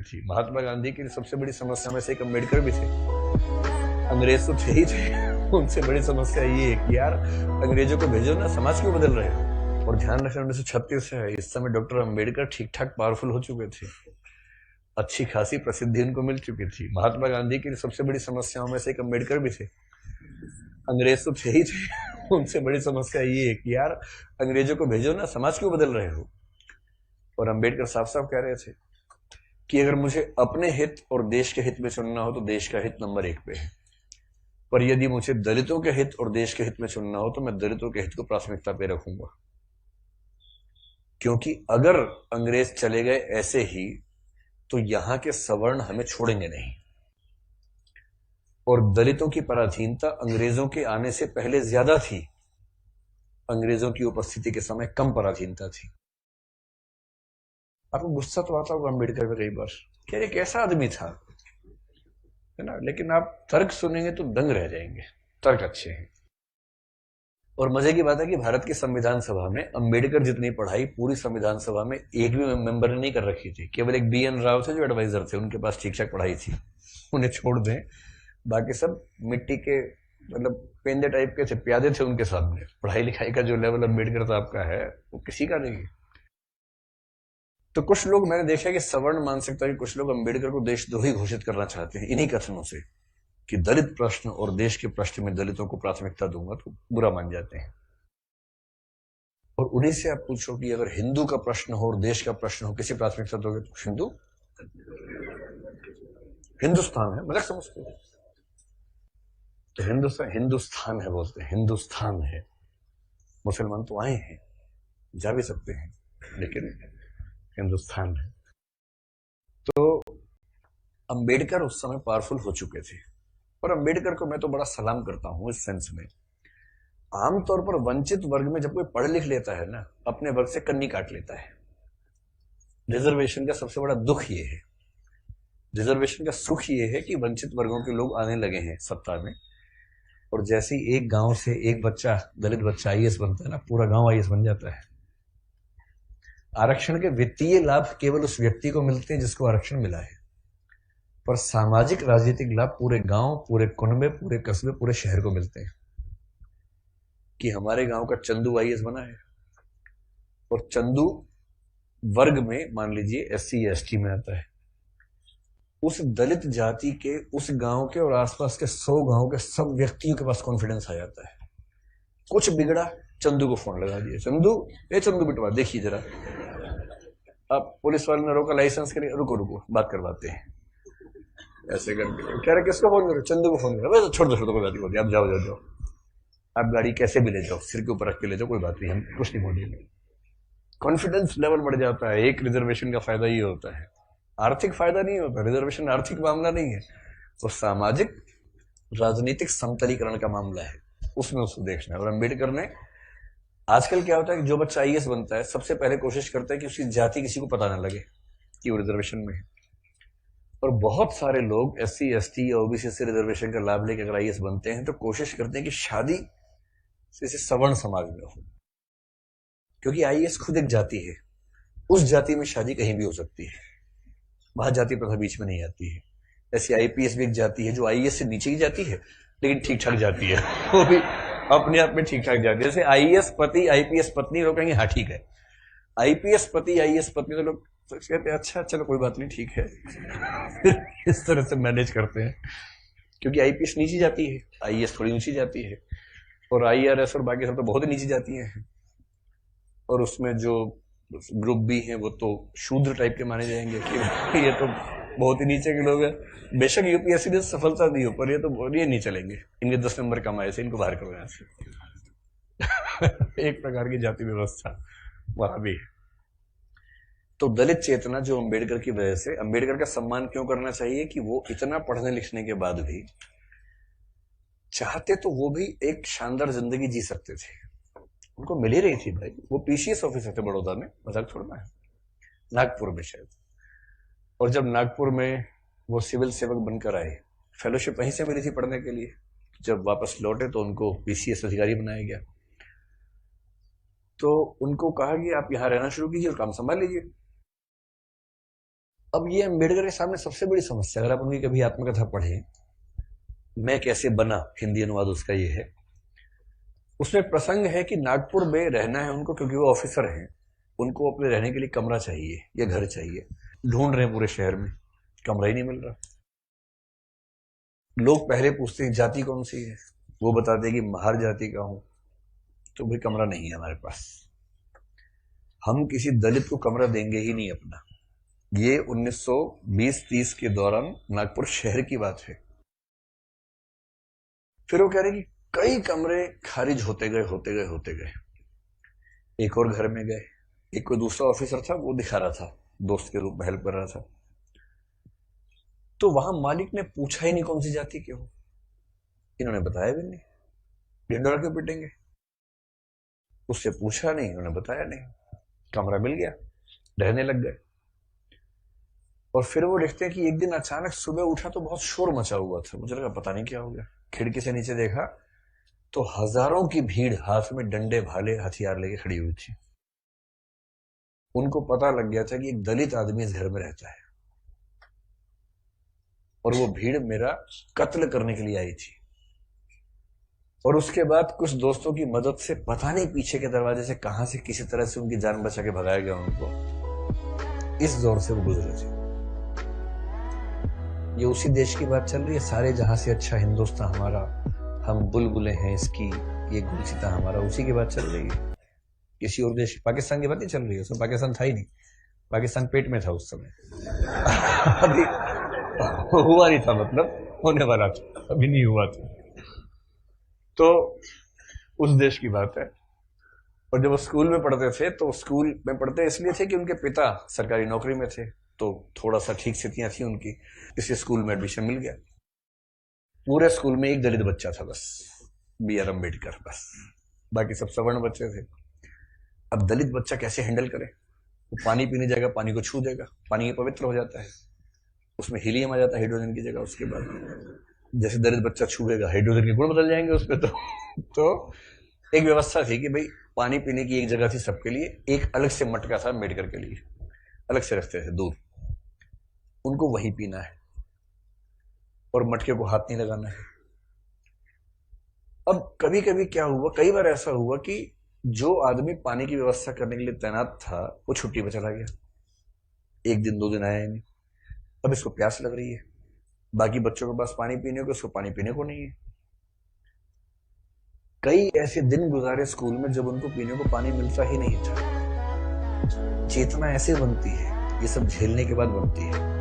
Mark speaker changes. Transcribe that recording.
Speaker 1: थी। महात्मा गांधी की सबसे बड़ी समस्या में से एक अम्बेडकर भी थे। अंग्रेज तो थे ही थे, उनसे बड़ी समस्या ये है कि यार अंग्रेजों को भेजो ना, समाज क्यों बदल रहे हो। और ध्यान रखना 1936 है, इस समय डॉक्टर अम्बेडकर ठीक ठाक पावरफुल हो चुके थे, अच्छी खासी प्रसिद्धि उनको मिल चुकी थी। महात्मा गांधी की सबसे बड़ी समस्याओं में से एक अम्बेडकर भी थे। अंग्रेज तो थे ही थे, उनसे बड़ी समस्या ये है कि यार अंग्रेजों को भेजो ना, समाज क्यों बदल रहे हो। और अम्बेडकर साफ साफ कह रहे थे कि अगर मुझे अपने हित और देश के हित में चुनना हो तो देश का हित नंबर 1 पे है, पर यदि मुझे दलितों के हित और देश के हित में चुनना हो तो मैं दलितों के हित को प्राथमिकता पे रखूंगा, क्योंकि अगर अंग्रेज चले गए ऐसे ही तो यहां के सवर्ण हमें छोड़ेंगे नहीं। और दलितों की पराधीनता अंग्रेजों के आने से पहले ज्यादा थी, अंग्रेजों की उपस्थिति के समय कम पराधीनता थी। आपको गुस्सा तो आता होगा अम्बेडकर पे कई बार, क्या ये कैसा आदमी था, है ना, लेकिन आप तर्क सुनेंगे तो दंग रह जाएंगे, तर्क अच्छे हैं। और मजे की बात है कि भारत की संविधान सभा में अम्बेडकर जितनी पढ़ाई पूरी संविधान सभा में एक भी मेंबर ने नहीं कर रखी थी। केवल एक BN राव थे जो एडवाइजर थे, उनके पास ठीक ठाक पढ़ाई थी, उन्हें छोड़ दें, बाकी सब मिट्टी के मतलब पेंदे टाइप के थे, प्यादे थे उनके सामने। पढ़ाई लिखाई का जो लेवल अम्बेडकर साहब का है वो किसी का नहीं है। तो कुछ लोग मैंने देखा कि सवर्ण मानसिकता के कुछ लोग अम्बेडकर को देशद्रोही घोषित करना चाहते हैं इन्हीं कथनों से कि दलित प्रश्न और देश के प्रश्न में दलितों को प्राथमिकता दूंगा तो बुरा मान जाते हैं। और उन्हीं से आप पूछो कि अगर हिंदू का प्रश्न हो और देश का प्रश्न हो, किसी प्राथमिकता दोगे तो हिंदू, हिंदुस्तान है, मजाक समझते हो तो हिंदुस्तान है बोलते हैं, हिंदुस्तान है। मुसलमान तो आए हैं, जा भी सकते हैं, लेकिन हिंदुस्तान है। तो अंबेडकर उस समय पावरफुल हो चुके थे। और अंबेडकर को मैं तो बड़ा सलाम करता हूं इस सेंस में, आमतौर पर वंचित वर्ग में जब कोई पढ़ लिख लेता है ना, अपने वर्ग से कन्नी काट लेता है। रिजर्वेशन का सबसे बड़ा दुख ये है, रिजर्वेशन का सुख ये है कि वंचित वर्गों के लोग आने लगे हैं सत्ता में, और जैसे ही एक गांव से एक बच्चा, दलित बच्चा IAS बनता है ना, पूरा गांव IAS बन जाता है। आरक्षण के वित्तीय लाभ केवल उस व्यक्ति को मिलते हैं जिसको आरक्षण मिला है, पर सामाजिक राजनीतिक लाभ पूरे गांव, पूरे कुनबे, पूरे कस्बे, पूरे शहर को मिलते हैं। कि हमारे गांव का चंदू IAS बना है, और चंदू वर्ग में मान लीजिए SC या ST में आता है, उस दलित जाति के, उस गांव के और आसपास के 100 गांव के सब व्यक्तियों के पास कॉन्फिडेंस आ जाता है। कुछ बिगड़ा, चंदू को फोन लगा दिया, चंदू, चंदू बिटवा देखिए जरा। अब पुलिस वाले ने रोका, लाइसेंस के लिए, रुको रुको बात करवाते हैं, ऐसे करके कह रहे किसको फोन करो, चंदू को फोन करो। छोड़ दो कोई बात नहीं, आप जाओ जाओ जाओ, आप गाड़ी कैसे भी ले जाओ, सिर के ऊपर रख के ले जाओ, कोई बात नहीं, हम कुछ नहीं बोलेंगे। कॉन्फिडेंस लेवल बढ़ जाता है। एक रिजर्वेशन का फायदा ये होता है, आर्थिक फायदा नहीं होता, रिजर्वेशन आर्थिक मामला नहीं है, वो सामाजिक राजनीतिक समतलीकरण का मामला है, उसमें उसको देखना है। और अम्बेडकर ने, आजकल क्या होता है कि जो बच्चा IAS बनता है सबसे पहले कोशिश करता है कि उसकी जाति किसी को पता ना लगे कि वो रिजर्वेशन में है। और बहुत सारे लोग SC ST या OBC से रिजर्वेशन का लाभ लेकर अगर IAS बनते हैं तो कोशिश करते हैं कि शादी जैसे सवर्ण समाज में हो, क्योंकि IAS खुद एक जाति है, उस जाति में शादी कहीं भी हो सकती है, वहां जाति प्रथा बीच में नहीं आती है। ऐसे IPS भी एक जाति है जो IAS से नीचे की जाती है लेकिन ठीक ठाक जाती है, वो भी अपने आप में ठीक ठाक जाती है। जैसे IAS पति IPS पत्नी, लोग कहेंगे हाँ ठीक है, IPS पति IAS पत्नी, तो लोग कहते हैं अच्छा चलो कोई बात नहीं ठीक है इस तरह से मैनेज करते हैं, क्योंकि IPS नीची जाती है, IAS थोड़ी ऊंची जाती है, और IRS और बाकी सब तो बहुत ही नीची जाती हैं। और उसमें जो ग्रुप भी हैं वो तो शूद्र टाइप के माने जाएंगे कि ये तो बहुत ही नीचे के लोग हैं। बेशक UPSC ने सफलता दी हो, पर ये तो ये नहीं चलेंगे, इनके 10 नंबर कम आए से, इनको बाहर करो यहाँ से एक प्रकार की जाति व्यवस्था वहां भी है। तो दलित चेतना जो अम्बेडकर की वजह से, अम्बेडकर का सम्मान क्यों करना चाहिए कि वो इतना पढ़ने लिखने के बाद भी चाहते तो वो भी एक शानदार जिंदगी जी सकते थे, उनको मिल ही रही थी भाई। वो PCS ऑफिसर थे बड़ौदा में, मजाक छोड़ना है, नागपुर में शायद। और जब नागपुर में वो सिविल सेवक बनकर आए, फेलोशिप वहीं से मिली थी पढ़ने के लिए, जब वापस लौटे तो उनको PCS अधिकारी बनाया गया। तो उनको कहा कि आप यहां रहना शुरू कीजिए और काम संभाल लीजिए। अब ये अम्बेडकर के सामने सबसे बड़ी समस्या, अगर आप उनकी कभी आत्मकथा पढ़े, मैं कैसे बना, हिंदी अनुवाद उसका ये है, उसमें प्रसंग है कि नागपुर में रहना है उनको क्योंकि वो ऑफिसर हैं, उनको अपने रहने के लिए कमरा चाहिए या घर चाहिए, ढूंढ रहे हैं पूरे शहर में, कमरा ही नहीं मिल रहा। लोग पहले पूछते हैं जाति कौन सी है, वो बताते हैं कि महार जाति का हूं, तो भाई कमरा नहीं है हमारे पास, हम किसी दलित को कमरा देंगे ही नहीं अपना। ये 1920-30 के दौरान नागपुर शहर की बात है। फिर वो कह रहे कि कई कमरे खारिज होते गए। एक और घर में गए, एक कोई दूसरा ऑफिसर था, वो दिखा रहा था, दोस्त के रूप में हेल्प कर रहा था, तो वहां मालिक ने पूछा ही नहीं कौन सी जाति के हो, इन्होंने बताया भी नहीं, ढिंडोरा क्यों पिटेंगे, उससे पूछा नहीं, उन्होंने बताया नहीं, कमरा मिल गया, रहने लग गए। और फिर वो देखते हैं कि एक दिन अचानक सुबह उठा तो बहुत शोर मचा हुआ था, मुझे लगा पता नहीं क्या हो गया, खिड़की से नीचे देखा तो हजारों की भीड़ हाथ में डंडे भाले हथियार लेके खड़ी हुई थी। उनको पता लग गया था कि एक दलित आदमी इस घर में रहता है और वो भीड़ मेरा कत्ल करने के लिए आई थी। और उसके बाद कुछ दोस्तों की मदद से पता नहीं पीछे के दरवाजे से कहां से किसी तरह से उनकी जान बचा के भगाया गया उनको। इस दौर से वो गुजरे थे। ये उसी देश की बात चल रही है, सारे जहां से अच्छा हिंदुस्तान हमारा, हम बुलबुलें हैं इसकी, ये गुलसिता हमारा, उसी की बात चल रही है। किसी और देश, पाकिस्तान की बात नहीं चल रही है, उसमें पाकिस्तान था ही नहीं, पाकिस्तान पेट में था उस समय अभी हुआ नहीं था, मतलब होने वाला था, अभी नहीं हुआ था। तो उस देश की बात है। और जब वो स्कूल में पढ़ते थे तो स्कूल में पढ़ते इसलिए थे कि उनके पिता सरकारी नौकरी में थे, तो थोड़ा सा ठीक स्थितियां थी उनकी, इसलिए स्कूल में एडमिशन मिल गया। पूरे स्कूल में एक दलित बच्चा था बस, बी आर अम्बेडकर, बस, बाकी सब सवर्ण बच्चे थे। अब दलित बच्चा कैसे हैंडल करे, वो पानी पीने जाएगा, पानी को छू देगा, पानी पवित्र हो जाता है, उसमें हीलियम आ जाता है हाइड्रोजन की जगह। उसके बाद जैसे दलित बच्चा छुएगा हाइड्रोजन के गुण बदल जाएंगे उसमें। तो एक व्यवस्था थी कि भाई पानी पीने की एक जगह थी सबके लिए, एक अलग से मटका था अम्बेडकर के लिए, अलग से रखते थे दूर, उनको वहीं पीना है और मटके को हाथ नहीं लगाना है। अब कभी कभी क्या हुआ, कई बार ऐसा हुआ कि जो आदमी पानी की व्यवस्था करने के लिए तैनात था वो छुट्टी पर चला गया, एक दिन 2 दिन आया नहीं। अब इसको प्यास लग रही है, बाकी बच्चों के पास पानी पीने को, इसको पानी पीने को नहीं है। कई ऐसे दिन गुजारे स्कूल में जब उनको पीने को पानी मिलता ही नहीं था। चेतना ऐसे बनती है, ये सब झेलने के बाद बनती है।